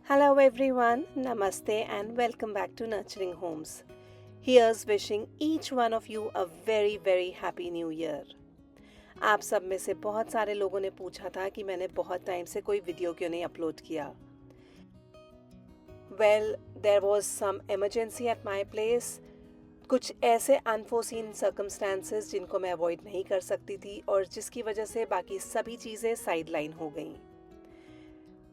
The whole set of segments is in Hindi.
Hello everyone, Namaste and welcome back to Nurturing Homes. Here's wishing each one of you a very happy new year. आप सब में से बहुत सारे लोगों ने पूछा था कि मैंने बहुत टाइम से कोई वीडियो क्यों नहीं अपलोड किया. Well, there was some emergency at my place. कुछ ऐसे अनफोर्सीन सर्कमस्टांसेस जिनको मैं अवॉइड नहीं कर सकती थी और जिसकी वजह से बाकी सभी चीज़ें साइडलाइन हो गईं.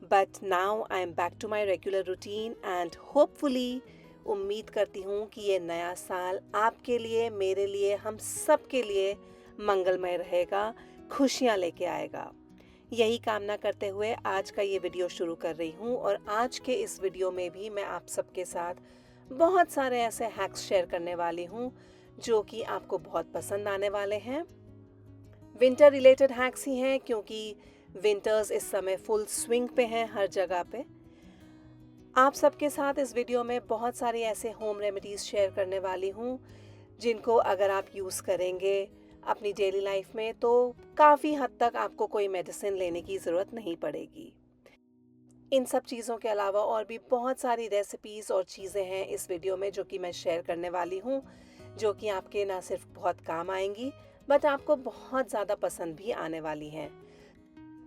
But now I am back to my regular routine and hopefully उम्मीद करती हूँ कि ये नया साल आपके लिए, मेरे लिए, हम सब के लिए मंगलमय रहेगा, खुशियाँ लेके आएगा. यही कामना करते हुए आज का ये वीडियो शुरू कर रही हूँ और आज के इस वीडियो में भी मैं आप सबके साथ बहुत सारे ऐसे हैक्स शेयर करने वाली हूँ जो कि आपको बहुत पसंद आने वाले हैं. विंटर रिलेटेड हैक्स ही हैं क्योंकि विंटर्स इस समय फुल स्विंग पे हैं हर जगह पे. आप सबके साथ इस वीडियो में बहुत सारी ऐसे होम रेमेडीज़ शेयर करने वाली हूँ जिनको अगर आप यूज़ करेंगे अपनी डेली लाइफ में तो काफ़ी हद तक आपको कोई मेडिसिन लेने की ज़रूरत नहीं पड़ेगी. इन सब चीज़ों के अलावा और भी बहुत सारी रेसिपीज़ और चीज़ें हैं इस वीडियो में जो कि मैं शेयर करने वाली हूँ, जो कि आपके ना सिर्फ बहुत काम आएंगी बट आपको बहुत ज़्यादा पसंद भी आने वाली हैं.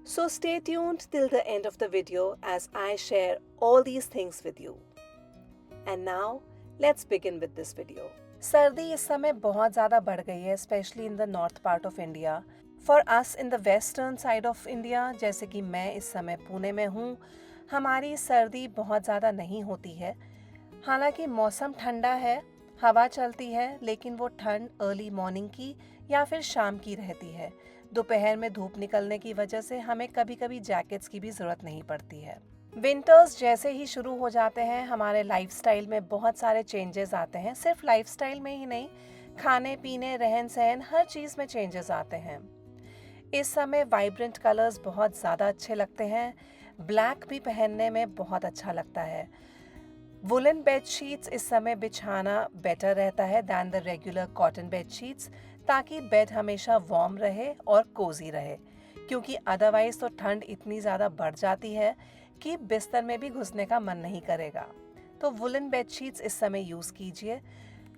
So stay tuned till the end of the video as I share all these things with you. And now let's begin with this video. सर्दी इस समय बहुत ज़्यादा बढ़ गई है, specially in the north part of India. For us in the western side of India, जैसे कि मैं इस समय पुणे में हूँ, हमारी सर्दी बहुत ज़्यादा नहीं होती है. हालांकि मौसम ठंडा है, हवा चलती है, लेकिन वो ठंड अर्ली मॉर्निंग की या फिर शाम की रहती है. दोपहर में धूप निकलने की वजह से हमें कभी कभी जैकेट्स की भी ज़रूरत नहीं पड़ती है. विंटर्स जैसे ही शुरू हो जाते हैं हमारे लाइफस्टाइल में बहुत सारे चेंजेस आते हैं. सिर्फ लाइफस्टाइल में ही नहीं, खाने पीने, रहन सहन, हर चीज़ में चेंजेस आते हैं. इस समय वाइब्रेंट कलर्स बहुत ज़्यादा अच्छे लगते हैं. ब्लैक भी पहनने में बहुत अच्छा लगता है. वुलन बेडशीट्स इस समय बिछाना बेटर रहता है than the regular cotton bedsheets, ताकि बेड हमेशा वार्म रहे और कोजी रहे, क्योंकि अदरवाइज तो ठंड इतनी ज़्यादा बढ़ जाती है कि बिस्तर में भी घुसने का मन नहीं करेगा. तो वुलन बेडशीट्स इस समय यूज़ कीजिए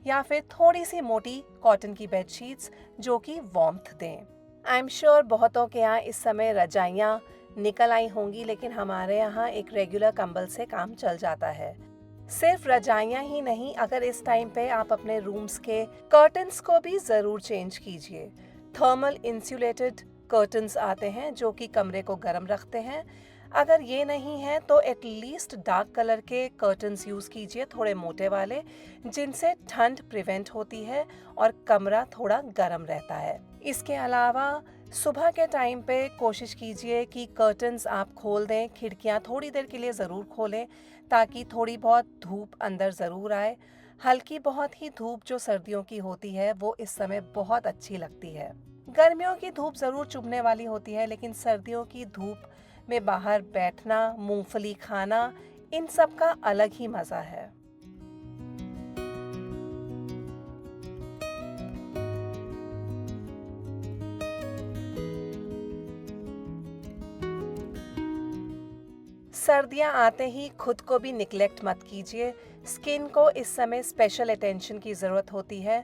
या फिर थोड़ी सी मोटी कॉटन की बेडशीट्स जो कि वार्मथ दें. आई एम श्योर बहुतों के यहाँ इस समय रजाइयाँ निकल आई होंगी, लेकिन हमारे यहाँ एक रेगुलर कंबल से काम चल जाता है. सिर्फ रजाइयाँ ही नहीं, अगर इस टाइम पे आप अपने रूम्स के कर्टन्स को भी ज़रूर चेंज कीजिए. थर्मल इंसुलेटेड कर्टन्स आते हैं जो कि कमरे को गर्म रखते हैं. अगर ये नहीं है तो एटलीस्ट डार्क कलर के कर्टन्स यूज़ कीजिए, थोड़े मोटे वाले, जिनसे ठंड प्रिवेंट होती है और कमरा थोड़ा गर्म रहता है. इसके अलावा सुबह के टाइम पे कोशिश कीजिए कि कर्टन्स आप खोल दें, खिड़कियाँ थोड़ी देर के लिए ज़रूर खोलें ताकि थोड़ी बहुत धूप अंदर ज़रूर आए. हल्की बहुत ही धूप जो सर्दियों की होती है वो इस समय बहुत अच्छी लगती है. गर्मियों की धूप ज़रूर चुभने वाली होती है, लेकिन सर्दियों की धूप में बाहर बैठना, मूंगफली खाना, इन सब का अलग ही मज़ा है. सर्दियाँ आते ही खुद को भी निग्लेक्ट मत कीजिए. स्किन को इस समय स्पेशल अटेंशन की ज़रूरत होती है.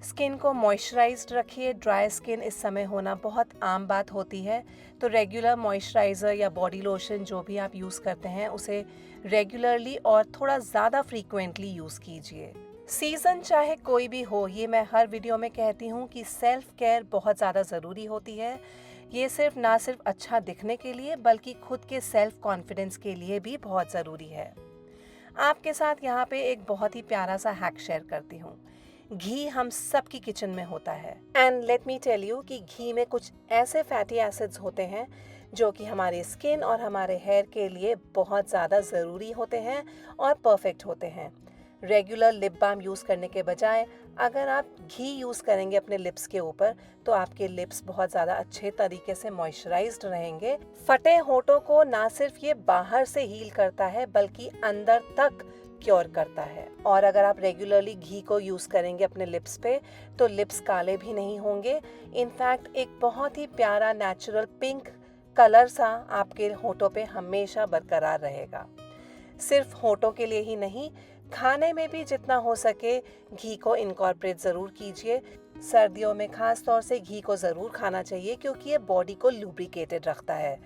स्किन को मॉइस्चराइज्ड रखिए. ड्राई स्किन इस समय होना बहुत आम बात होती है, तो रेगुलर मॉइस्चराइज़र या बॉडी लोशन जो भी आप यूज़ करते हैं उसे रेगुलरली और थोड़ा ज़्यादा फ्रीक्वेंटली यूज़ कीजिए. सीज़न चाहे कोई भी हो, ये मैं हर वीडियो में कहती हूँ कि सेल्फ केयर बहुत ज़्यादा ज़रूरी होती है. ये सिर्फ ना सिर्फ अच्छा दिखने के लिए बल्कि खुद के सेल्फ कॉन्फिडेंस के लिए भी बहुत ज़रूरी है. आपके साथ यहाँ पे एक बहुत ही प्यारा सा हैक शेयर करती हूँ. घी हम सब की किचन में होता है and let me tell you कि घी में कुछ ऐसे फैटी एसिड्स होते हैं जो कि हमारे स्किन और हमारे हेयर के लिए बहुत ज़्यादा ज़रूरी होते हैं और परफेक्ट होते हैं. रेगुलर लिप बाम यूज़ करने के बजाय अगर आप घी यूज़ करेंगे अपने लिप्स के ऊपर तो आपके लिप्स बहुत ज़्यादा अच्छे तरीके से मॉइस्चराइज्ड रहेंगे. फटे होठों को ना सिर्फ ये बाहर से हील करता है बल्कि अंदर तक क्योर करता है. और अगर आप रेगुलरली घी को यूज़ करेंगे अपने लिप्स पे तो लिप्स काले भी नहीं होंगे. इनफैक्ट एक बहुत ही प्यारा नेचुरल पिंक कलर सा आपके होठों पे हमेशा बरकरार रहेगा. सिर्फ होठों के लिए ही नहीं, खाने में भी जितना हो सके घी को इनकॉर्पोरेट ज़रूर कीजिए। सर्दियों में ख़ास तौर से घी को ज़रूर खाना चाहिए क्योंकि ये बॉडी को लुब्रिकेटेड रखता है।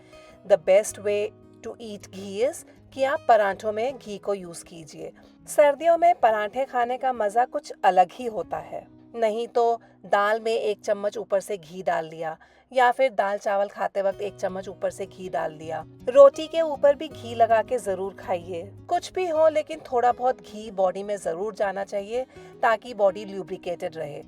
The best way to eat ghee is कि आप पराठों में घी को यूज़ कीजिए। सर्दियों में पराठे खाने का मज़ा कुछ अलग ही होता है। नहीं तो दाल में 1 चम्मच ऊपर से घी डाल दिया, या फिर दाल चावल खाते वक्त 1 चम्मच ऊपर से घी डाल दिया। रोटी के ऊपर भी घी लगा के ज़रूर खाइए। कुछ भी हो लेकिन थोड़ा बहुत घी बॉडी में ज़रूर जाना चाहिए ताकि बॉडी ल्यूब्रिकेटेड रहे।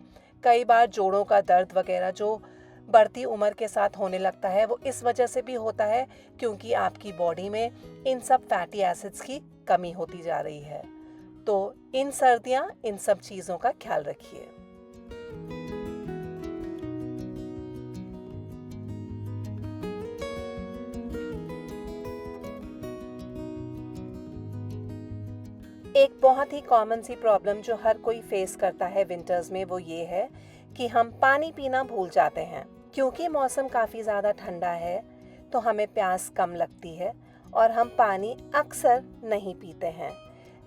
कई बार जोड़ों का दर्द वगैरह जो बढ़ती उम्र के साथ होने लगता है वो इस वजह से भी होता है क्योंकि आपकी बॉडी में इन सब फैटी एसिड्स की कमी होती जा रही है। तो इन सर्दियाँ इन सब चीज़ों का ख्याल रखिए। एक बहुत ही कॉमन सी प्रॉब्लम जो हर कोई फेस करता है विंटर्स में वो ये है कि हम पानी पीना भूल जाते हैं। क्योंकि मौसम काफ़ी ज़्यादा ठंडा है तो हमें प्यास कम लगती है और हम पानी अक्सर नहीं पीते हैं,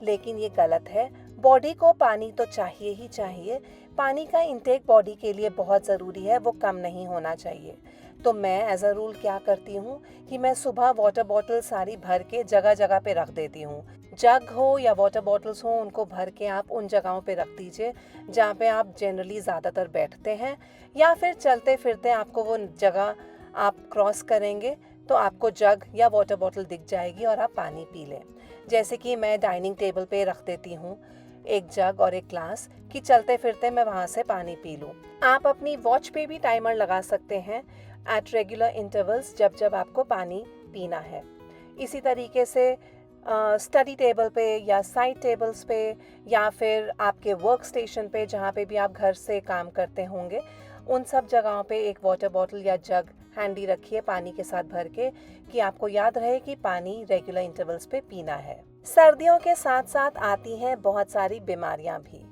लेकिन ये गलत है। बॉडी को पानी तो चाहिए ही चाहिए। पानी का इंटेक बॉडी के लिए बहुत ज़रूरी है, वो कम नहीं होना चाहिए। तो मैं एज अ रूल क्या करती हूँ कि मैं सुबह वाटर बॉटल सारी भर के जगह जगह पे रख देती हूँ। जग हो या वाटर बॉटल्स हो, उनको भर के आप उन जगहों पे रख दीजिए जहाँ पे आप जनरली ज़्यादातर बैठते हैं, या फिर चलते फिरते आपको वो जगह आप क्रॉस करेंगे तो आपको जग या वाटर बॉटल दिख जाएगी और आप पानी पी लें। जैसे कि मैं डाइनिंग टेबल पे रख देती हूँ एक जग और एक ग्लास कि चलते फिरते मैं वहाँ से पानी पी लूँ। आप अपनी वॉच पे भी टाइमर लगा सकते हैं एट रेगुलर इंटरवल्स जब जब आपको पानी पीना है। इसी तरीके से स्टडी टेबल पे या साइड टेबल्स पे या फिर आपके वर्क स्टेशन पे जहाँ पे भी आप घर से काम करते होंगे, उन सब जगहों पे एक वाटर बॉटल या जग हैंडी रखिए पानी के साथ भर के कि आपको याद रहे कि पानी रेगुलर इंटरवल्स पे पीना है। सर्दियों के साथ साथ आती हैं बहुत सारी बीमारियां भी।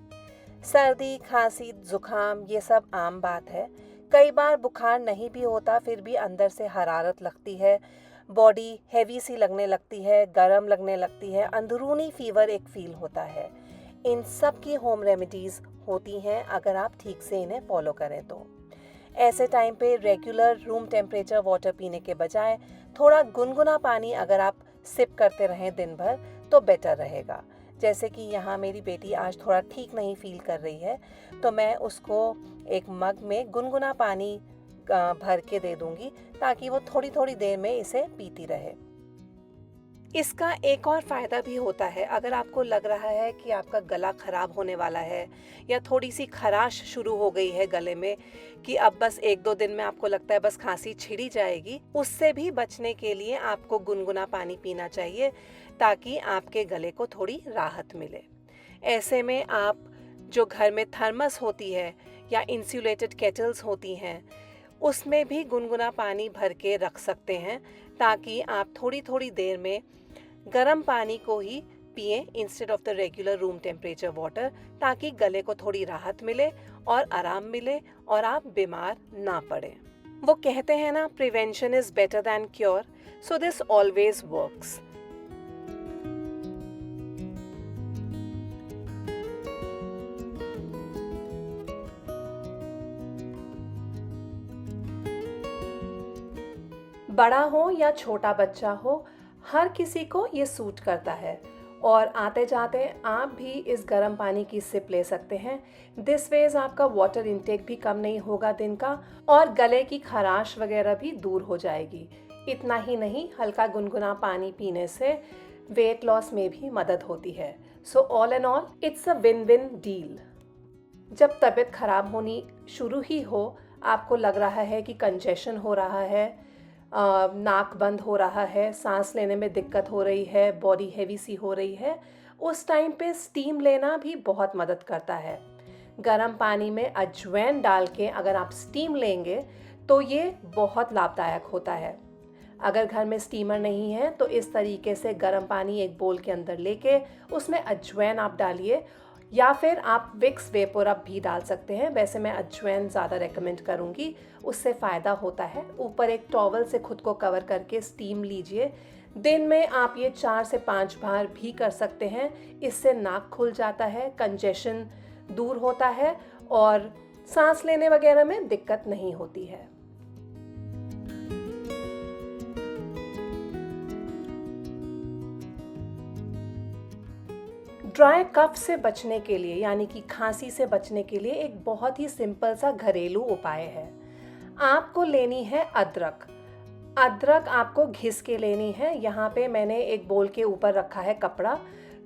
सर्दी, खांसी, जुकाम ये सब आम बात है। कई बार बुखार नहीं भी होता फिर भी अंदर से हरारत लगती है, बॉडी हैवी सी लगने लगती है, गर्म लगने लगती है, अंदरूनी फीवर एक फील होता है। इन सब की होम रेमेडीज़ होती हैं अगर आप ठीक से इन्हें फॉलो करें तो। ऐसे टाइम पे रेगुलर रूम टेम्परेचर वाटर पीने के बजाय थोड़ा गुनगुना पानी अगर आप सिप करते रहें दिन भर तो बेटर रहेगा। जैसे कि यहाँ मेरी बेटी आज थोड़ा ठीक नहीं फील कर रही है तो मैं उसको एक मग में गुनगुना पानी भर के दे दूंगी ताकि वो थोड़ी थोड़ी देर में इसे पीती रहे। इसका एक और फ़ायदा भी होता है, अगर आपको लग रहा है कि आपका गला ख़राब होने वाला है या थोड़ी सी खराश शुरू हो गई है गले में कि अब बस 1-2 दिन में आपको लगता है बस खांसी छिड़ी जाएगी, उससे भी बचने के लिए आपको गुनगुना पानी पीना चाहिए ताकि आपके गले को थोड़ी राहत मिले। ऐसे में आप जो घर में थर्मस होती है या इंसुलेटेड केटल्स होती हैं उसमें भी गुनगुना पानी भर के रख सकते हैं ताकि आप थोड़ी थोड़ी देर में गर्म पानी को ही पिएं instead of the regular room temperature water, ताकि गले को थोड़ी राहत मिले और आराम मिले और आप बीमार ना पड़े। वो कहते हैं ना, prevention is better than cure, so this always works. बड़ा हो या छोटा बच्चा हो, हर किसी को ये सूट करता है और आते जाते आप भी इस गर्म पानी की सिप ले सकते हैं। दिस वेज आपका वाटर इंटेक भी कम नहीं होगा दिन का और गले की खराश वगैरह भी दूर हो जाएगी। इतना ही नहीं, हल्का गुनगुना पानी पीने से वेट लॉस में भी मदद होती है। So all and all it's a win win deal. जब तबीयत खराब होनी शुरू ही हो, आपको लग रहा है कि कंजेशन हो रहा है, नाक बंद हो रहा है, सांस लेने में दिक्कत हो रही है, बॉडी हेवी सी हो रही है, उस टाइम पे स्टीम लेना भी बहुत मदद करता है। गर्म पानी में अजवाइन डाल के अगर आप स्टीम लेंगे तो ये बहुत लाभदायक होता है। अगर घर में स्टीमर नहीं है तो इस तरीके से गर्म पानी एक बोल के अंदर लेके उसमें अजवाइन आप डालिए, या फिर आप विक्स वेपोरब भी डाल सकते हैं। वैसे मैं अजवाइन ज़्यादा रेकमेंड करूँगी, उससे फ़ायदा होता है। ऊपर एक टॉवल से खुद को कवर करके स्टीम लीजिए, दिन में आप ये 4 से 5 बार भी कर सकते हैं। इससे नाक खुल जाता है, कंजेशन दूर होता है और सांस लेने वगैरह में दिक्कत नहीं होती है। ड्राई कफ से बचने के लिए यानी कि खांसी से बचने के लिए एक बहुत ही सिंपल सा घरेलू उपाय है। आपको लेनी है अदरक। अदरक आपको घिस के लेनी है। यहाँ पे मैंने एक बोल के ऊपर रखा है कपड़ा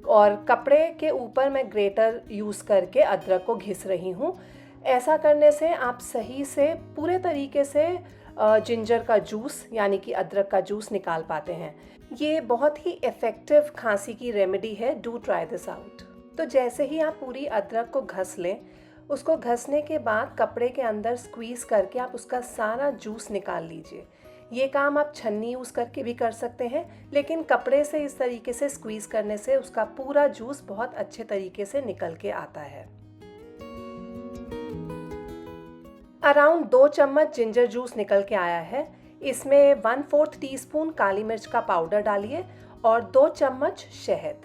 और कपड़े के ऊपर मैं ग्रेटर यूज़ करके अदरक को घिस रही हूँ। ऐसा करने से आप सही से पूरे तरीके से जिंजर का जूस यानी कि अदरक का जूस निकाल पाते हैं। ये बहुत ही इफ़ेक्टिव खांसी की रेमेडी है। Do try this out. तो जैसे ही आप पूरी अदरक को घस लें, उसको घसने के बाद कपड़े के अंदर स्क्वीज़ करके आप उसका सारा जूस निकाल लीजिए। ये काम आप छन्नी यूज़ करके भी कर सकते हैं, लेकिन कपड़े से इस तरीके से स्क्वीज़ करने से उसका पूरा जूस बहुत अच्छे तरीके से निकल के आता है। अराउंड 2 चम्मच जिंजर जूस निकल के आया है। इसमें 1/4 टीस्पून काली मिर्च का पाउडर डालिए और 2 चम्मच शहद।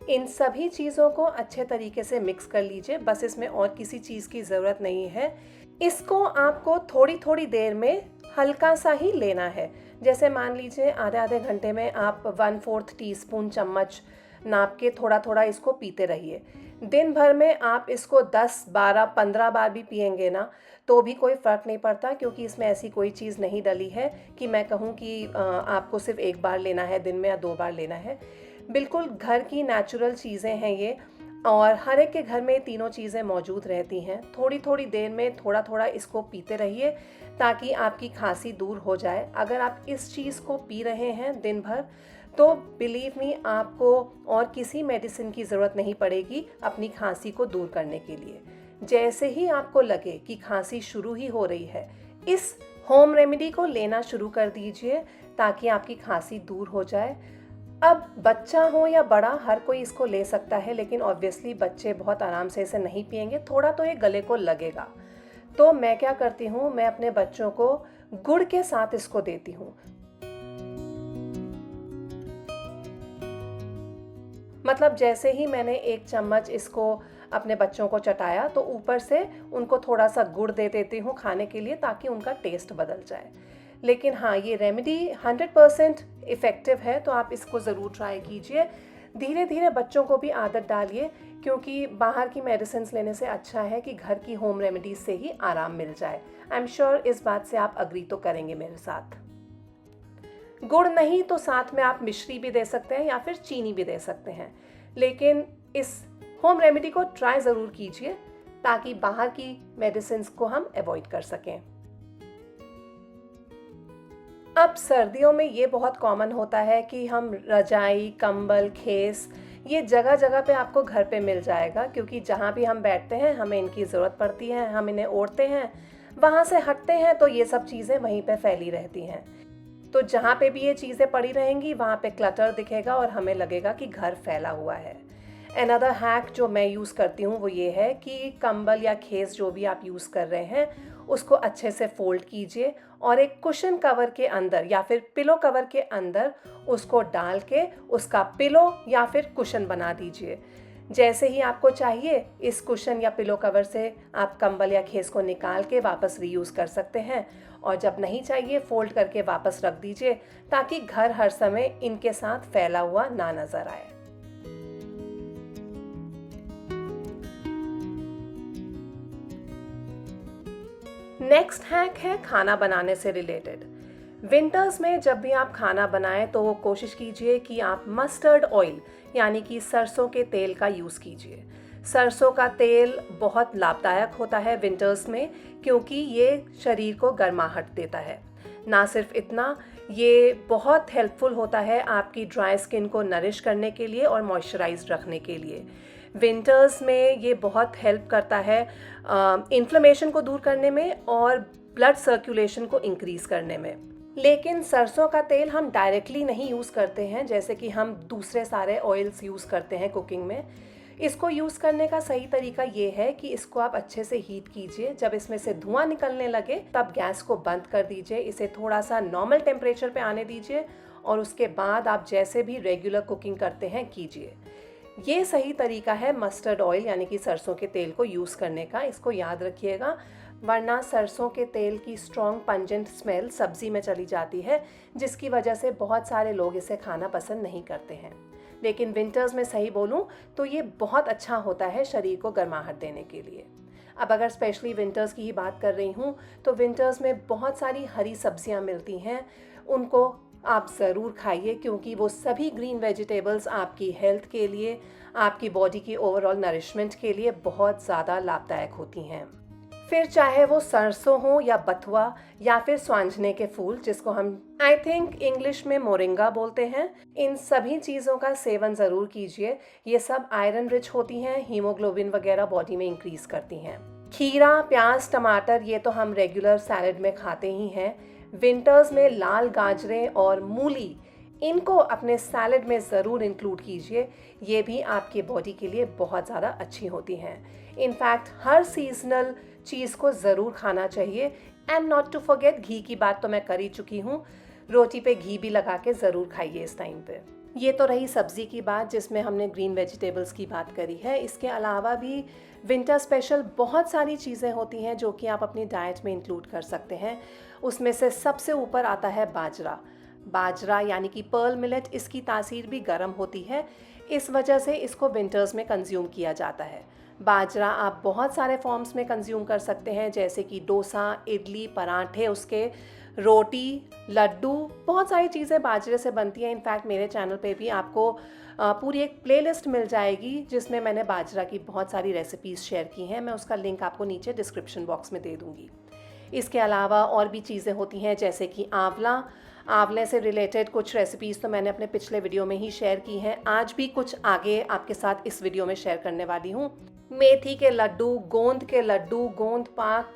इन सभी चीज़ों को अच्छे तरीके से मिक्स कर लीजिए। बस इसमें और किसी चीज़ की ज़रूरत नहीं है। इसको आपको थोड़ी थोड़ी देर में हल्का सा ही लेना है। जैसे मान लीजिए आधे आधे घंटे में आप 1/4 टीस्पून चम्मच नाप के थोड़ा थोड़ा इसको पीते रहिए। दिन भर में आप इसको 10, 12, 15 बार भी पिएंगे ना तो भी कोई फ़र्क नहीं पड़ता, क्योंकि इसमें ऐसी कोई चीज़ नहीं डली है कि मैं कहूँ कि आपको सिर्फ 1 बार लेना है दिन में या 2 बार लेना है। बिल्कुल घर की नेचुरल चीज़ें हैं ये और हर एक के घर में तीनों चीज़ें मौजूद रहती हैं। थोड़ी थोड़ी देर में थोड़ा थोड़ा इसको पीते रहिए ताकि आपकी खांसी दूर हो जाए। अगर आप इस चीज़ को पी रहे हैं दिन भर तो बिलीव मी आपको और किसी मेडिसिन की ज़रूरत नहीं पड़ेगी अपनी खांसी को दूर करने के लिए। जैसे ही आपको लगे कि खांसी शुरू ही हो रही है, इस होम रेमेडी को लेना शुरू कर दीजिए ताकि आपकी खांसी दूर हो जाए। अब बच्चा हो या बड़ा हर कोई इसको ले सकता है, लेकिन ऑब्वियसली बच्चे बहुत आराम से इसे नहीं पिएंगे, थोड़ा तो ये गले को लगेगा। तो मैं क्या करती हूँ, मैं अपने बच्चों को गुड़ के साथ इसको देती हूँ। मतलब जैसे ही मैंने 1 चम्मच इसको अपने बच्चों को चटाया तो ऊपर से उनको थोड़ा सा गुड़ दे देती हूँ खाने के लिए ताकि उनका टेस्ट बदल जाए। लेकिन हाँ, ये रेमेडी 100% इफ़ेक्टिव है, तो आप इसको ज़रूर ट्राई कीजिए। धीरे धीरे बच्चों को भी आदत डालिए, क्योंकि बाहर की मेडिसिन लेने से अच्छा है कि घर की होम रेमेडीज से ही आराम मिल जाए। आई एम श्योर इस बात से आप अग्री तो करेंगे मेरे साथ। गुड़ नहीं तो साथ में आप मिश्री भी दे सकते हैं या फिर चीनी भी दे सकते हैं, लेकिन इस होम रेमेडी को ट्राई ज़रूर कीजिए ताकि बाहर की मेडिसिन को हम अवॉइड कर सकें। अब सर्दियों में ये बहुत कॉमन होता है कि हम रजाई, कंबल, खेस ये जगह जगह पे आपको घर पे मिल जाएगा, क्योंकि जहाँ भी हम बैठते हैं हमें इनकी ज़रूरत पड़ती है, हम इन्हें ओढ़ते हैं, वहाँ से हटते हैं तो ये सब चीज़ें वहीं पे फैली रहती हैं। तो जहाँ पे भी ये चीज़ें पड़ी रहेंगी वहाँ पे क्लटर दिखेगा और हमें लगेगा कि घर फैला हुआ है। अनदर हैक जो मैं यूज़ करती हूँ वो ये है कि कंबल या खेस जो भी आप यूज़ कर रहे हैं उसको अच्छे से फोल्ड कीजिए और एक कुशन कवर के अंदर या फिर पिलो कवर के अंदर उसको डाल के उसका पिलो या फिर कुशन बना दीजिए। जैसे ही आपको चाहिए इस कुशन या पिलो कवर से आप कंबल या खेस को निकाल के वापस रीयूज़ कर सकते हैं, और जब नहीं चाहिए फोल्ड करके वापस रख दीजिए ताकि घर हर समय इनके साथ फैला हुआ ना नज़र आए। नेक्स्ट हैक है खाना बनाने से रिलेटेड। विंटर्स में जब भी आप खाना बनाएं तो कोशिश कीजिए कि आप मस्टर्ड ऑयल यानी कि सरसों के तेल का यूज़ कीजिए। सरसों का तेल बहुत लाभदायक होता है विंटर्स में, क्योंकि ये शरीर को गर्माहट देता है। ना सिर्फ इतना, ये बहुत हेल्पफुल होता है आपकी ड्राई स्किन को नरिश करने के लिए और मॉइस्चराइज्ड रखने के लिए। विंटर्स में ये बहुत हेल्प करता है इन्फ्लेमेशन को दूर करने में और ब्लड सर्कुलेशन को इंक्रीज़ करने में। लेकिन सरसों का तेल हम डायरेक्टली नहीं यूज़ करते हैं जैसे कि हम दूसरे सारे ऑयल्स यूज़ करते हैं कुकिंग में। इसको यूज़ करने का सही तरीका ये है कि इसको आप अच्छे से हीट कीजिए। जब इसमें से धुआं निकलने लगे तब गैस को बंद कर दीजिए, इसे थोड़ा सा नॉर्मल टेम्परेचर पे आने दीजिए और उसके बाद आप जैसे भी रेगुलर कुकिंग करते हैं कीजिए। ये सही तरीका है मस्टर्ड ऑयल यानी कि सरसों के तेल को यूज़ करने का, इसको याद रखिएगा, वरना सरसों के तेल की स्ट्रॉन्ग पंजेंट स्मेल सब्ज़ी में चली जाती है, जिसकी वजह से बहुत सारे लोग इसे खाना पसंद नहीं करते हैं। लेकिन विंटर्स में सही बोलूँ तो ये बहुत अच्छा होता है शरीर को गर्माहट देने के लिए। अब अगर स्पेशली विंटर्स की ही बात कर रही हूँ तो विंटर्स में बहुत सारी हरी सब्जियाँ मिलती हैं, उनको आप ज़रूर खाइए क्योंकि वो सभी ग्रीन वेजिटेबल्स आपकी हेल्थ के लिए, आपकी बॉडी की ओवरऑल नरिशमेंट के लिए बहुत ज़्यादा लाभदायक होती हैं। फिर चाहे वो सरसों हो या बथुआ या फिर स्वांजने के फूल, जिसको हम आई थिंक इंग्लिश में मोरिंगा बोलते हैं, इन सभी चीज़ों का सेवन ज़रूर कीजिए। ये सब आयरन रिच होती हैं, हीमोग्लोबिन वगैरह बॉडी में इंक्रीज करती हैं। खीरा, प्याज, टमाटर ये तो हम रेगुलर सैलड में खाते ही हैं। विंटर्स में लाल गाजरें और मूली, इनको अपने सैलड में ज़रूर इंक्लूड कीजिए। ये भी आपकी बॉडी के लिए बहुत ज़्यादा अच्छी होती हैं। इनफैक्ट हर सीजनल चीज़ को ज़रूर खाना चाहिए। एंड नॉट टू फॉरगेट, घी की बात तो मैं कर ही चुकी हूँ, रोटी पे घी भी लगा के ज़रूर खाइए इस टाइम पे। ये तो रही सब्ज़ी की बात जिसमें हमने ग्रीन वेजिटेबल्स की बात करी है। इसके अलावा भी विंटर स्पेशल बहुत सारी चीज़ें होती हैं जो कि आप अपनी डाइट में इंक्लूड कर सकते हैं। उसमें से सबसे ऊपर आता है बाजरा। बाजरा यानी कि पर्ल मिलेट, इसकी तासीर भी गर्म होती है, इस वजह से इसको विंटर्स में कंज्यूम किया जाता है। बाजरा आप बहुत सारे फॉर्म्स में कंज्यूम कर सकते हैं, जैसे कि डोसा, इडली, पराठे, उसके रोटी, लड्डू, बहुत सारी चीज़ें बाजरे से बनती हैं। इनफैक्ट मेरे चैनल पे भी आपको पूरी एक प्लेलिस्ट मिल जाएगी जिसमें मैंने बाजरा की बहुत सारी रेसिपीज़ शेयर की हैं। मैं उसका लिंक आपको नीचे डिस्क्रिप्शन बॉक्स में दे दूँगी। इसके अलावा और भी चीज़ें होती हैं जैसे कि आंवला। आंवले से रिलेटेड कुछ रेसिपीज़ तो मैंने अपने पिछले वीडियो में ही शेयर की हैं, आज भी कुछ आगे आपके साथ इस वीडियो में शेयर करने वाली हूँ। मेथी के लड्डू, गोंद के लड्डू, गोंद पाक,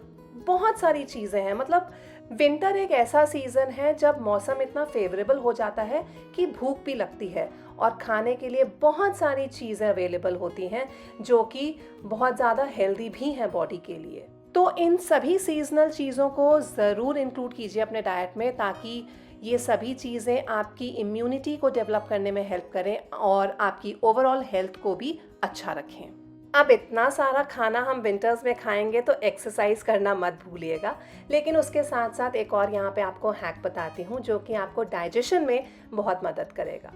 बहुत सारी चीज़ें हैं। मतलब विंटर एक ऐसा सीज़न है जब मौसम इतना फेवरेबल हो जाता है कि भूख भी लगती है और खाने के लिए बहुत सारी चीज़ें अवेलेबल होती हैं जो कि बहुत ज़्यादा हेल्दी भी हैं बॉडी के लिए। तो इन सभी सीजनल चीज़ों को ज़रूर इंक्लूड कीजिए अपने डाइट में, ताकि ये सभी चीज़ें आपकी इम्यूनिटी को डेवलप करने में हेल्प करें और आपकी ओवरऑल हेल्थ को भी अच्छा रखें। अब इतना सारा खाना हम विंटर्स में खाएंगे तो एक्सरसाइज करना मत भूलिएगा, लेकिन उसके साथ साथ एक और यहाँ पे आपको हैक बताती हूँ जो कि आपको डाइजेशन में बहुत मदद करेगा।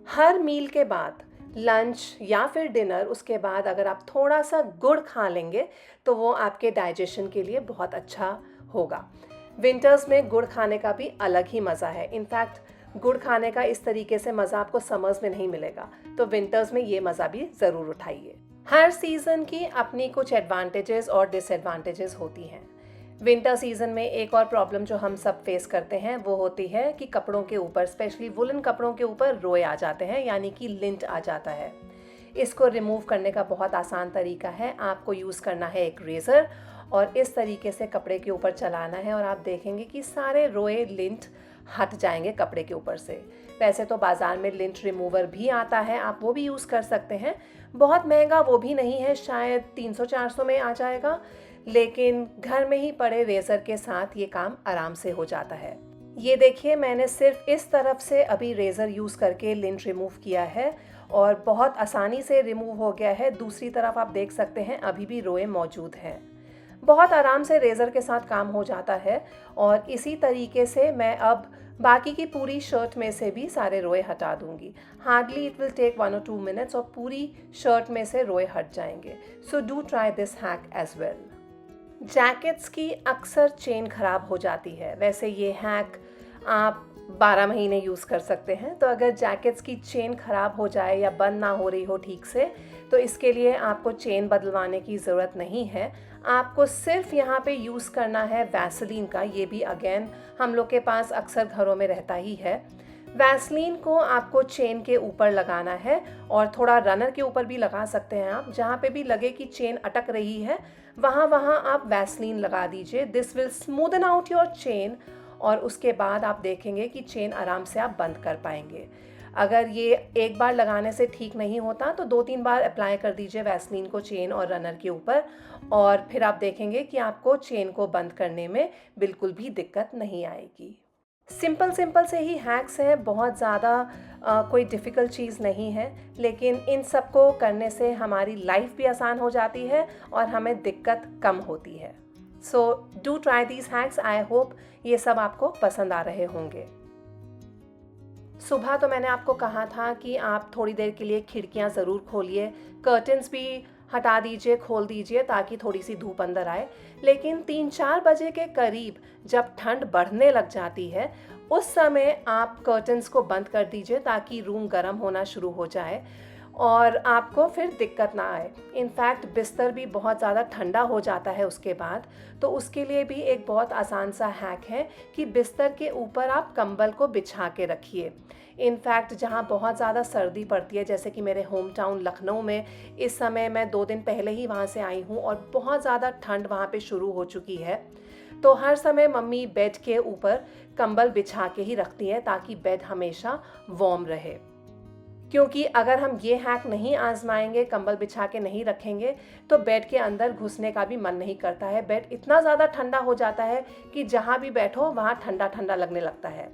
हर मील के बाद, लंच या फिर डिनर, उसके बाद अगर आप थोड़ा सा गुड़ खा लेंगे तो वो आपके डाइजेशन के लिए बहुत अच्छा होगा। विंटर्स में गुड़ खाने का भी अलग ही मज़ा है। इनफैक्ट गुड़ खाने का इस तरीके से मज़ा आपको समर्स में नहीं मिलेगा, तो विंटर्स में ये मज़ा भी ज़रूर उठाइए। हर सीज़न की अपनी कुछ एडवांटेजेस और डिसएडवांटेजेस होती हैं। विंटर सीज़न में एक और प्रॉब्लम जो हम सब फेस करते हैं वो होती है कि कपड़ों के ऊपर, स्पेशली वुलन कपड़ों के ऊपर रोए आ जाते हैं, यानी कि लिंट आ जाता है। इसको रिमूव करने का बहुत आसान तरीका है। आपको यूज़ करना है एक रेज़र और इस तरीके से कपड़े के ऊपर चलाना है और आप देखेंगे कि सारे रोए, लिंट हट जाएंगे कपड़े के ऊपर से। वैसे तो बाज़ार में लिंट रिमूवर भी आता है, आप वो भी यूज़ कर सकते हैं। बहुत महंगा वो भी नहीं है, शायद 300-400 में आ जाएगा, लेकिन घर में ही पड़े रेज़र के साथ ये काम आराम से हो जाता है। ये देखिए, मैंने सिर्फ इस तरफ से अभी रेज़र यूज़ करके लिंट रिमूव किया है और बहुत आसानी से रिमूव हो गया है। दूसरी तरफ आप देख सकते हैं अभी भी रोए मौजूद हैं। बहुत आराम से रेज़र के साथ काम हो जाता है और इसी तरीके से मैं अब बाकी की पूरी शर्ट में से भी सारे रोए हटा दूंगी। Hardly it will take 1 or 2 minutes और पूरी शर्ट में से रोए हट जाएंगे। So do try this hack as well. Jackets की अक्सर चेन ख़राब हो जाती है। वैसे ये हैक आप 12 महीने यूज़ कर सकते हैं। तो अगर जैकेट्स की चेन ख़राब हो जाए या बंद ना हो रही हो ठीक से, तो इसके लिए आपको चेन बदलवाने की ज़रूरत नहीं है। आपको सिर्फ यहाँ पे यूज़ करना है वैसलीन का। ये भी अगेन हम लोग के पास अक्सर घरों में रहता ही है। वैसलीन को आपको चेन के ऊपर लगाना है और थोड़ा रनर के ऊपर भी लगा सकते हैं आप। जहाँ पे भी लगे कि चेन अटक रही है वहाँ आप वैसलीन लगा दीजिए। This will smoothen out your chain और उसके बाद आप देखेंगे कि चेन आराम से आप बंद कर पाएंगे। अगर ये एक बार लगाने से ठीक नहीं होता तो 2-3 बार अप्लाई कर दीजिए वैसलीन को चेन और रनर के ऊपर और फिर आप देखेंगे कि आपको चेन को बंद करने में बिल्कुल भी दिक्कत नहीं आएगी। सिंपल सिंपल से ही हैक्स हैं, बहुत ज़्यादा कोई डिफ़िकल्ट चीज़ नहीं है, लेकिन इन सबको करने से हमारी लाइफ भी आसान हो जाती है और हमें दिक्कत कम होती है। सो do try these hacks. I hope ये सब आपको पसंद आ रहे होंगे। सुबह तो मैंने आपको कहा था कि आप थोड़ी देर के लिए खिड़कियां ज़रूर खोलिए, कर्टन्स भी हटा दीजिए, खोल दीजिए ताकि थोड़ी सी धूप अंदर आए। लेकिन 3-4 बजे के करीब जब ठंड बढ़ने लग जाती है, उस समय आप कर्टन्स को बंद कर दीजिए ताकि रूम गर्म होना शुरू हो जाए और आपको फिर दिक्कत ना आए। इनफैक्ट बिस्तर भी बहुत ज़्यादा ठंडा हो जाता है उसके बाद, तो उसके लिए भी एक बहुत आसान सा हैक है कि बिस्तर के ऊपर आप कंबल को बिछा के रखिए। इनफैक्ट जहाँ बहुत ज़्यादा सर्दी पड़ती है, जैसे कि मेरे होम टाउन लखनऊ में इस समय मैं 2 दिन पहले ही वहाँ से आई हूँ और बहुत ज़्यादा ठंड वहाँ पे शुरू हो चुकी है, तो हर समय मम्मी बेड के ऊपर कंबल बिछा के ही रखती है ताकि बेड हमेशा वार्म रहे। क्योंकि अगर हम ये हैक नहीं आजमाएंगे, कंबल बिछा के नहीं रखेंगे, तो बेड के अंदर घुसने का भी मन नहीं करता है। बेड इतना ज़्यादा ठंडा हो जाता है कि जहाँ भी बैठो वहाँ ठंडा ठंडा लगने लगता है।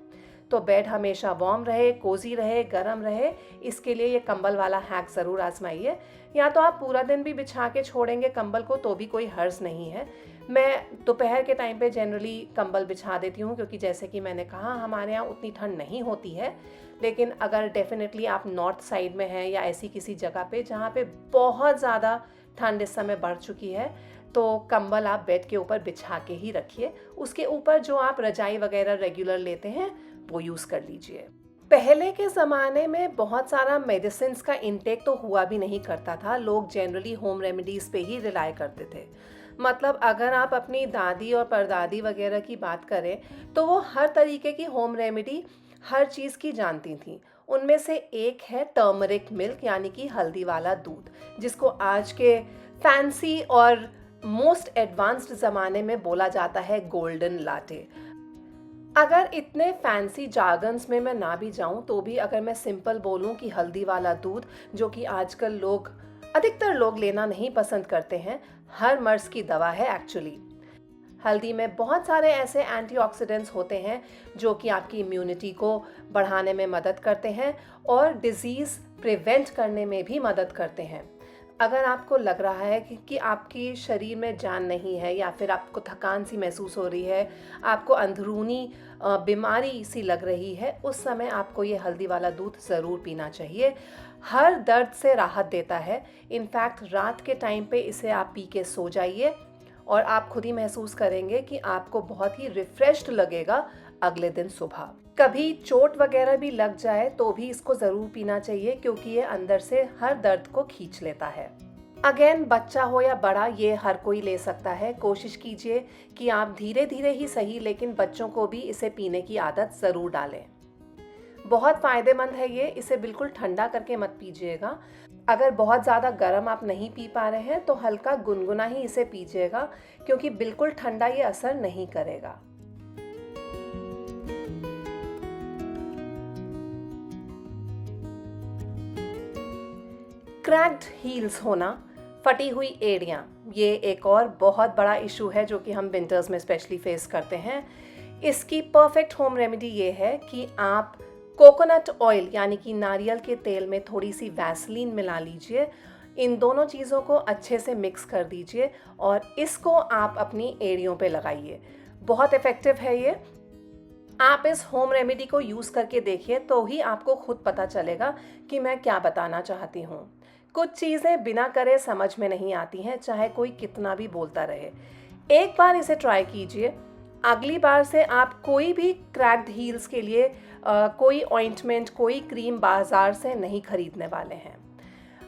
तो बेड हमेशा वार्म रहे, कोजी रहे, गर्म रहे, इसके लिए ये कंबल वाला हैक ज़रूर आजमाइए। या तो आप पूरा दिन भी बिछा के छोड़ेंगे कंबल को तो भी कोई हर्ज नहीं है। मैं दोपहर के टाइम पे जनरली कंबल बिछा देती हूँ, क्योंकि जैसे कि मैंने कहा हमारे यहाँ उतनी ठंड नहीं होती है। लेकिन अगर डेफिनेटली आप नॉर्थ साइड में हैं या ऐसी किसी जगह पे जहाँ पे बहुत ज़्यादा ठंड इस समय बढ़ चुकी है, तो कंबल आप बेड के ऊपर बिछा के ही रखिए। उसके ऊपर जो आप रजाई वगैरह रेगुलर लेते हैं वो यूज़ कर लीजिए। पहले के ज़माने में बहुत सारा मेडिसिन्स का इंटेक तो हुआ भी नहीं करता था, लोग जनरली होम रेमेडीज़ पे ही रिलाई करते थे। मतलब अगर आप अपनी दादी और परदादी वगैरह की बात करें तो वो हर तरीके की होम रेमेडी हर चीज़ की जानती थी। उनमें से एक है टर्मरिक मिल्क, यानी कि हल्दी वाला दूध, जिसको आज के फैंसी और मोस्ट एडवांस्ड ज़माने में बोला जाता है गोल्डन लाटे। अगर इतने फैंसी जार्गन्स में मैं ना भी जाऊं तो भी अगर मैं सिंपल बोलूं कि हल्दी वाला दूध, जो कि आजकल अधिकतर लोग लेना नहीं पसंद करते हैं, हर मर्ज की दवा है एक्चुअली। हल्दी में बहुत सारे ऐसे एंटीऑक्सीडेंट्स होते हैं जो कि आपकी इम्यूनिटी को बढ़ाने में मदद करते हैं और डिजीज़ प्रिवेंट करने में भी मदद करते हैं। अगर आपको लग रहा है कि आपकी शरीर में जान नहीं है या फिर आपको थकान सी महसूस हो रही है, आपको अंदरूनी बीमारी सी लग रही है, उस समय आपको ये हल्दी वाला दूध ज़रूर पीना चाहिए। हर दर्द से राहत देता है। इनफैक्ट रात के टाइम पे इसे आप पी के सो जाइए और आप खुद ही महसूस करेंगे कि आपको बहुत ही रिफ्रेश्ड लगेगा अगले दिन सुबह। कभी चोट वगैरह भी लग जाए तो भी इसको ज़रूर पीना चाहिए, क्योंकि ये अंदर से हर दर्द को खींच लेता है। अगेन, बच्चा हो या बड़ा, ये हर कोई ले सकता है। कोशिश कीजिए कि आप धीरे धीरे ही सही, लेकिन बच्चों को भी इसे पीने की आदत ज़रूर डालें। बहुत फ़ायदेमंद है ये, इसे बिल्कुल ठंडा करके मत पीजिएगा। अगर बहुत ज़्यादा गर्म आप नहीं पी पा रहे हैं तो हल्का गुनगुना ही इसे पीजिएगा, क्योंकि बिल्कुल ठंडा ये असर नहीं करेगा। क्रैक्ड हील्स होना, फटी हुई एड़ियाँ, ये एक और बहुत बड़ा इशू है जो कि हम विंटर्स में स्पेशली फेस करते हैं। इसकी परफेक्ट होम रेमेडी ये है कि आप कोकोनट ऑयल यानी कि नारियल के तेल में थोड़ी सी वैसलीन मिला लीजिए। इन दोनों चीज़ों को अच्छे से मिक्स कर दीजिए और इसको आप अपनी एड़ियों पे लगाइए। बहुत इफ़ेक्टिव है ये। आप इस होम रेमेडी को यूज़ करके देखिए तो ही आपको खुद पता चलेगा कि मैं क्या बताना चाहती हूँ। कुछ चीज़ें बिना करे समझ में नहीं आती हैं, चाहे कोई कितना भी बोलता रहे। एक बार इसे ट्राई कीजिए, अगली बार से आप कोई भी क्रैक्ड हील्स के लिए कोई ऑइंटमेंट, कोई क्रीम बाज़ार से नहीं खरीदने वाले हैं।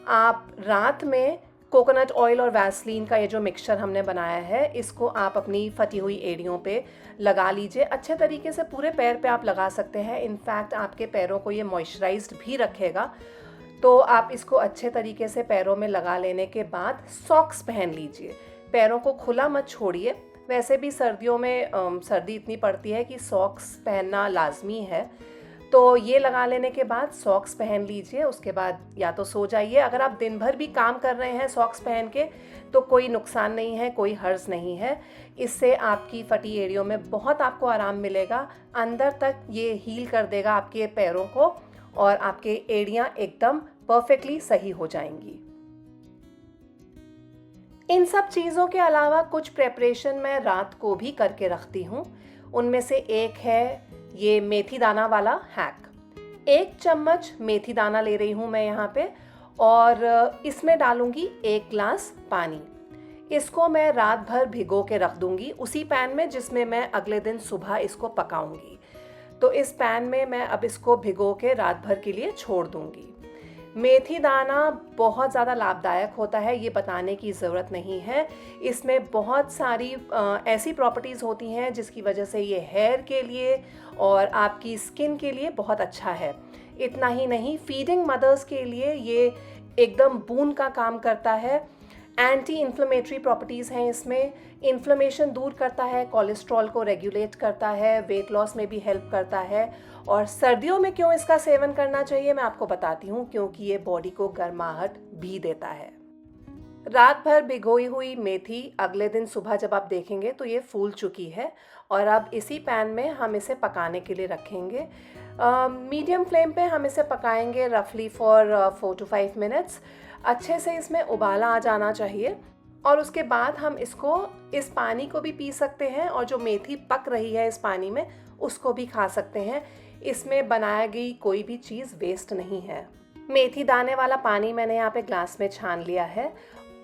आप रात में कोकोनट ऑयल और वैसलीन का ये जो मिक्सचर हमने बनाया है, इसको आप अपनी फटी हुई एड़ियों पे लगा लीजिए। अच्छे तरीके से पूरे पैर पे आप लगा सकते हैं। इनफैक्ट आपके पैरों को ये मॉइस्चराइज्ड भी रखेगा। तो आप इसको अच्छे तरीके से पैरों में लगा लेने के बाद सॉक्स पहन लीजिए। पैरों को खुला मत छोड़िए। वैसे भी सर्दियों में सर्दी इतनी पड़ती है कि सॉक्स पहनना लाजमी है। तो ये लगा लेने के बाद सॉक्स पहन लीजिए, उसके बाद या तो सो जाइए। अगर आप दिन भर भी काम कर रहे हैं सॉक्स पहन के तो कोई नुकसान नहीं है, कोई हर्ज नहीं है। इससे आपकी फटी एड़ियों में बहुत आपको आराम मिलेगा, अंदर तक ये हील कर देगा आपके पैरों को और आपके एड़ियाँ एकदम परफेक्टली सही हो जाएंगी। इन सब चीज़ों के अलावा कुछ प्रेपरेशन मैं रात को भी करके रखती हूँ। उनमें से एक है ये मेथी दाना वाला हैक। 1 चम्मच मेथी दाना ले रही हूँ मैं यहाँ पे और इसमें डालूंगी 1 ग्लास पानी। इसको मैं रात भर भिगो के रख दूंगी उसी पैन में जिसमें मैं अगले दिन सुबह इसको पकाऊंगी। तो इस पैन में मैं अब इसको भिगो के रात भर के लिए छोड़ दूंगी। मेथी दाना बहुत ज़्यादा लाभदायक होता है, ये बताने की ज़रूरत नहीं है। इसमें बहुत सारी ऐसी प्रॉपर्टीज़ होती हैं जिसकी वजह से ये हेयर के लिए और आपकी स्किन के लिए बहुत अच्छा है। इतना ही नहीं, फीडिंग मदर्स के लिए ये एकदम बूंद का काम करता है। एंटी इन्फ्लेमेटरी प्रॉपर्टीज़ हैं इसमें, इन्फ्लेमेशन दूर करता है, कोलेस्ट्रॉल को रेगुलेट करता है, वेट लॉस में भी हेल्प करता है। और सर्दियों में क्यों इसका सेवन करना चाहिए मैं आपको बताती हूँ, क्योंकि ये बॉडी को गर्माहट भी देता है। रात भर भिगोई हुई मेथी अगले दिन सुबह जब आप देखेंगे तो ये फूल चुकी है और अब इसी पैन में हम इसे पकाने के लिए रखेंगे। मीडियम फ्लेम पे हम इसे पकाएंगे रफली फॉर 4 to 5 मिनट्स। अच्छे से इसमें उबाला आ जाना चाहिए और उसके बाद हम इसको इस पानी को भी पी सकते हैं और जो मेथी पक रही है इस पानी में उसको भी खा सकते हैं। इसमें बनाई गई कोई भी चीज़ वेस्ट नहीं है। मेथी दाने वाला पानी मैंने यहाँ पे ग्लास में छान लिया है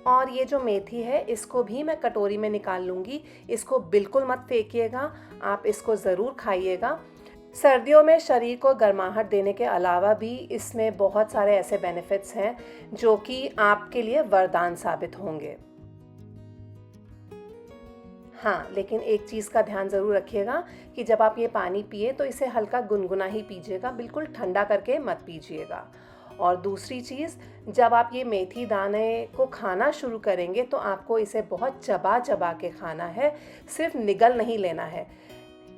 और ये जो मेथी है इसको भी मैं कटोरी में निकाल लूँगी। इसको बिल्कुल मत फेंकिएगा, आप इसको ज़रूर खाइएगा। सर्दियों में शरीर को गर्माहट देने के अलावा भी इसमें बहुत सारे ऐसे बेनिफिट्स हैं जो कि आपके लिए वरदान साबित होंगे। हाँ, लेकिन एक चीज़ का ध्यान ज़रूर रखिएगा कि जब आप ये पानी पिए तो इसे हल्का गुनगुना ही पीजिएगा, बिल्कुल ठंडा करके मत पीजिएगा। और दूसरी चीज़, जब आप ये मेथी दाने को खाना शुरू करेंगे तो आपको इसे बहुत चबा चबा के खाना है, सिर्फ निगल नहीं लेना है।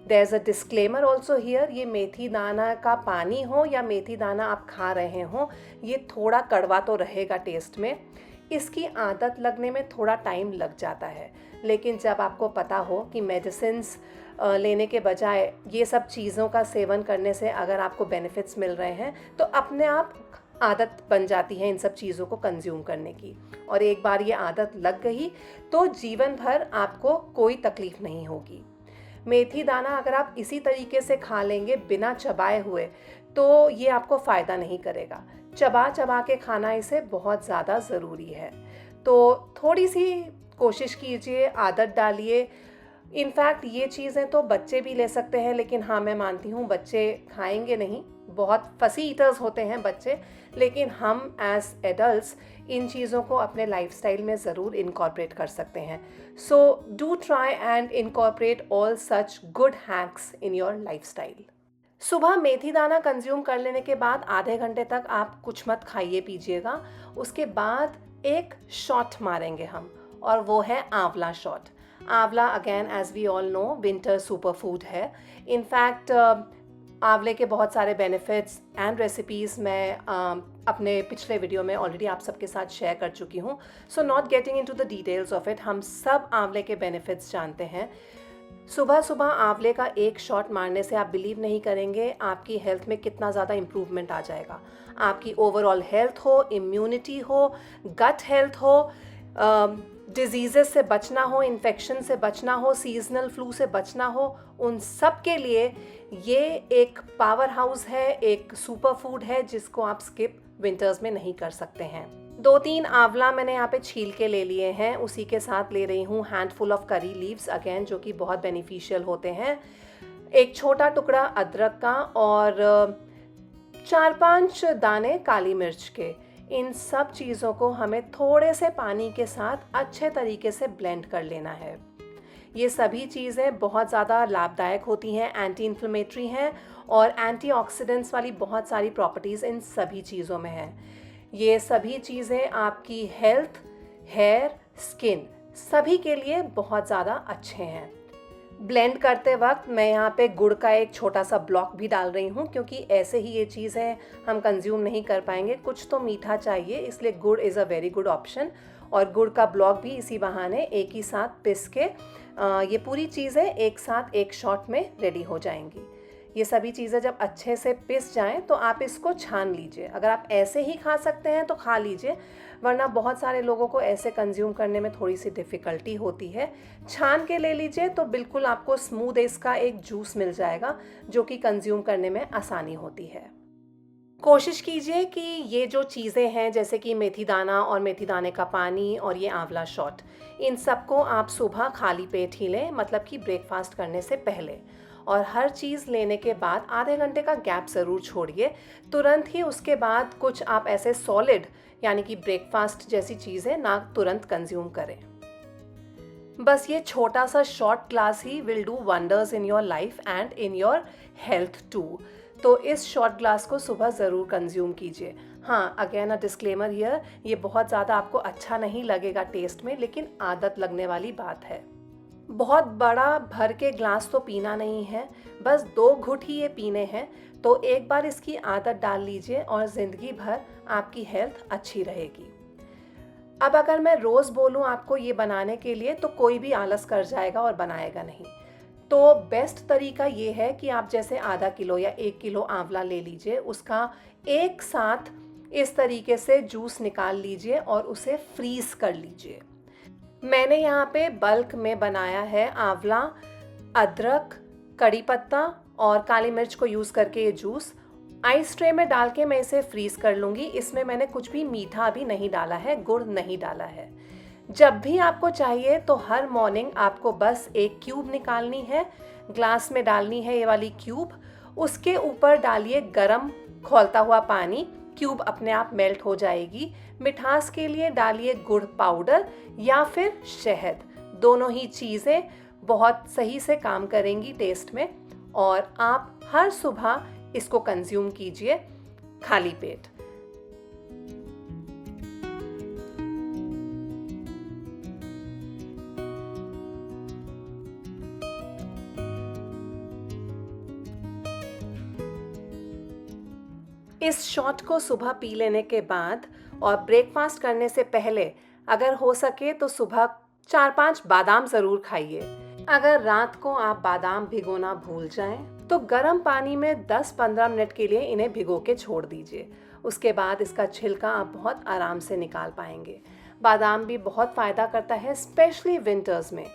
There is a disclaimer also here, ये मेथी दाना का पानी हो या मेथी दाना आप खा रहे हो, ये थोड़ा कड़वा तो रहेगा टेस्ट में। इसकी आदत लगने में थोड़ा टाइम लग जाता है, लेकिन जब आपको पता हो कि मेडिसिन्स लेने के बजाय ये सब चीज़ों का सेवन करने से अगर आपको बेनिफिट्स मिल रहे हैं तो अपने आप आदत बन जाती है इन सब चीज़ों को कंज्यूम करने की। और एक बार ये आदत लग गई तो जीवन भर आपको कोई तकलीफ़ नहीं होगी। मेथी दाना अगर आप इसी तरीके से खा लेंगे बिना चबाए हुए तो ये आपको फ़ायदा नहीं करेगा। चबा चबा के खाना इसे बहुत ज़्यादा ज़रूरी है। तो थोड़ी सी कोशिश कीजिए, आदत डालिए। इनफैक्ट ये चीज़ें तो बच्चे भी ले सकते हैं, लेकिन हाँ मैं मानती हूँ बच्चे खाएंगे नहीं, बहुत फसी ईटर्स होते हैं बच्चे, लेकिन हम एज एडल्ट्स इन चीज़ों को अपने लाइफस्टाइल में ज़रूर इनकॉर्पोरेट कर सकते हैं। सो do try and incorporate all such good hacks in your lifestyle. सुबह मेथी दाना कंज्यूम कर लेने के बाद आधे घंटे तक आप कुछ मत खाइए पीजिएगा। उसके बाद एक शॉट मारेंगे हम और वो है amla shot. Amla again as we all know winter super food है। इनफैक्ट आंवले के बहुत सारे बेनिफिट्स एंड रेसिपीज़ मैं अपने पिछले वीडियो में ऑलरेडी आप सबके साथ शेयर कर चुकी हूँ। So not getting into the details of it, हम सब आंवले के बेनिफिट्स जानते हैं। सुबह सुबह आंवले का एक शॉट मारने से आप बिलीव नहीं करेंगे आपकी हेल्थ में कितना ज़्यादा इम्प्रूवमेंट आ जाएगा। आपकी ओवरऑल हेल्थ हो, इम्यूनिटी हो, गट हेल्थ हो, डिजीज़ेस से बचना हो, इन्फेक्शन से बचना हो, सीजनल फ्लू से बचना हो, उन सब के लिए ये एक पावर हाउस है, एक सुपर फूड है जिसको आप स्किप विंटर्स में नहीं कर सकते हैं। 2-3 आंवला मैंने यहाँ पे छील के ले लिए हैं, उसी के साथ ले रही हूँ handful of curry leaves again, जो कि बहुत बेनिफिशियल होते हैं। एक छोटा टुकड़ा अदरक का और 4-5 दाने काली मिर्च के। इन सब चीज़ों को हमें थोड़े से पानी के साथ अच्छे तरीके से ब्लेंड कर लेना है। ये सभी चीज़ें बहुत ज़्यादा लाभदायक होती हैं, एंटी इन्फ्लेमेटरी हैं और एंटीऑक्सीडेंट्स वाली बहुत सारी प्रॉपर्टीज़ इन सभी चीज़ों में हैं। ये सभी चीज़ें आपकी हेल्थ, हेयर, स्किन सभी के लिए बहुत ज़्यादा अच्छे हैं। ब्लेंड करते वक्त मैं यहाँ पे गुड़ का एक छोटा सा ब्लॉक भी डाल रही हूँ, क्योंकि ऐसे ही ये चीज़ है हम कंज्यूम नहीं कर पाएंगे, कुछ तो मीठा चाहिए, इसलिए गुड़ is a very good option. और गुड़ का ब्लॉक भी इसी बहाने एक ही साथ पिस के ये पूरी चीज़ें एक साथ एक शॉट में रेडी हो जाएंगी। ये सभी चीज़ें जब अच्छे से पिस जाएं तो आप इसको छान लीजिए। अगर आप ऐसे ही खा सकते हैं तो खा लीजिए, वरना बहुत सारे लोगों को ऐसे कंज्यूम करने में थोड़ी सी डिफ़िकल्टी होती है। छान के ले लीजिए तो बिल्कुल आपको स्मूथ इसका एक जूस मिल जाएगा, जो कि कंज्यूम करने में आसानी होती है। कोशिश कीजिए कि ये जो चीज़ें हैं जैसे कि मेथी दाना और मेथी दाने का पानी और ये आंवला शॉट, इन सबको आप सुबह खाली पेट ही लें, मतलब कि ब्रेकफास्ट करने से पहले। और हर चीज़ लेने के बाद आधे घंटे का गैप ज़रूर छोड़िए। तुरंत ही उसके बाद कुछ आप ऐसे सॉलिड यानी कि ब्रेकफास्ट जैसी चीज़ें ना तुरंत कंज्यूम करें। बस ये छोटा सा शॉर्ट ग्लास ही will do wonders in your life and in your health too. तो इस शॉर्ट ग्लास को सुबह ज़रूर कंज्यूम कीजिए। हाँ, अगेन अ डिस्क्लेमर हियर, ये बहुत ज़्यादा आपको अच्छा नहीं लगेगा टेस्ट में, लेकिन आदत लगने वाली बात है। बहुत बड़ा भर के ग्लास तो पीना नहीं है, बस 2 घुट ही ये पीने हैं। तो एक बार इसकी आदत डाल लीजिए और ज़िंदगी भर आपकी हेल्थ अच्छी रहेगी। अब अगर मैं रोज़ बोलूँ आपको ये बनाने के लिए तो कोई भी आलस कर जाएगा और बनाएगा नहीं। तो बेस्ट तरीका ये है कि आप जैसे आधा किलो या 1 किलो आंवला ले लीजिए, उसका एक साथ इस तरीके से जूस निकाल लीजिए और उसे फ्रीज़ कर लीजिए। मैंने यहाँ पे बल्क में बनाया है आंवला, अदरक, कड़ी पत्ता और काली मिर्च को यूज़ करके ये जूस। आइस ट्रे में डाल के मैं इसे फ्रीज़ कर लूँगी। इसमें मैंने कुछ भी मीठा अभी नहीं डाला है, गुड़ नहीं डाला है। जब भी आपको चाहिए तो हर मॉर्निंग आपको बस एक क्यूब निकालनी है, ग्लास में डालनी है ये वाली क्यूब, उसके ऊपर डालिए गरम खौलता हुआ पानी, क्यूब अपने आप मेल्ट हो जाएगी। मिठास के लिए डालिए गुड़ पाउडर या फिर शहद, दोनों ही चीज़ें बहुत सही से काम करेंगी टेस्ट में। और आप हर सुबह इसको कंज्यूम कीजिए खाली पेट। इस शॉट को सुबह पी लेने के बाद और ब्रेकफास्ट करने से पहले अगर हो सके तो सुबह 4-5 बादाम ज़रूर खाइए। अगर रात को आप बादाम भिगोना भूल जाएं तो गर्म पानी में 10-15 मिनट के लिए इन्हें भिगो के छोड़ दीजिए। उसके बाद इसका छिलका आप बहुत आराम से निकाल पाएंगे। बादाम भी बहुत फ़ायदा करता है, स्पेशली विंटर्स में।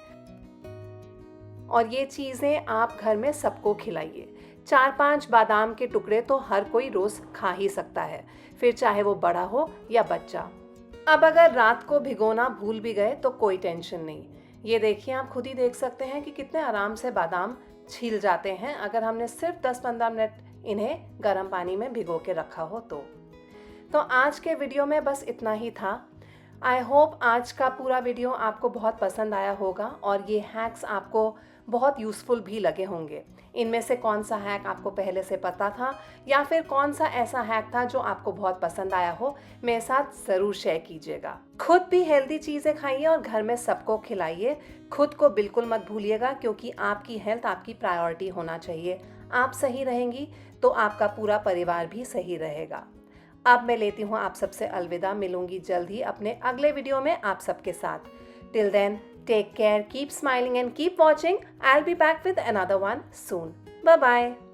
और ये चीज़ें आप घर में सबको खिलाइए। 4-5 बादाम के टुकड़े तो हर कोई रोज़ खा ही सकता है, फिर चाहे वो बड़ा हो या बच्चा। अब अगर रात को भिगोना भूल भी गए तो कोई टेंशन नहीं। ये देखिए, आप खुद ही देख सकते हैं कि कितने आराम से बादाम छील जाते हैं अगर हमने सिर्फ 10-15 मिनट इन्हें गर्म पानी में भिगो के रखा हो तो आज के वीडियो में बस इतना ही था। आई होप आज का पूरा वीडियो आपको बहुत पसंद आया होगा और ये हैक्स आपको बहुत यूज़फुल भी लगे होंगे। इनमें से कौन सा हैक आपको पहले से पता था या फिर कौन सा ऐसा हैक था जो आपको बहुत पसंद आया हो, मेरे साथ ज़रूर शेयर कीजिएगा। खुद भी हेल्दी चीज़ें खाइए और घर में सबको खिलाइए। खुद को बिल्कुल मत भूलिएगा, क्योंकि आपकी हेल्थ आपकी प्रायोरिटी होना चाहिए। आप सही रहेंगी तो आपका पूरा परिवार भी सही रहेगा। अब मैं लेती हूँ आप सबसे अलविदा। मिलूंगी जल्द ही अपने अगले वीडियो में आप सबके साथ। Till then, take care, keep smiling and keep watching. I'll be back with another one soon. Bye bye.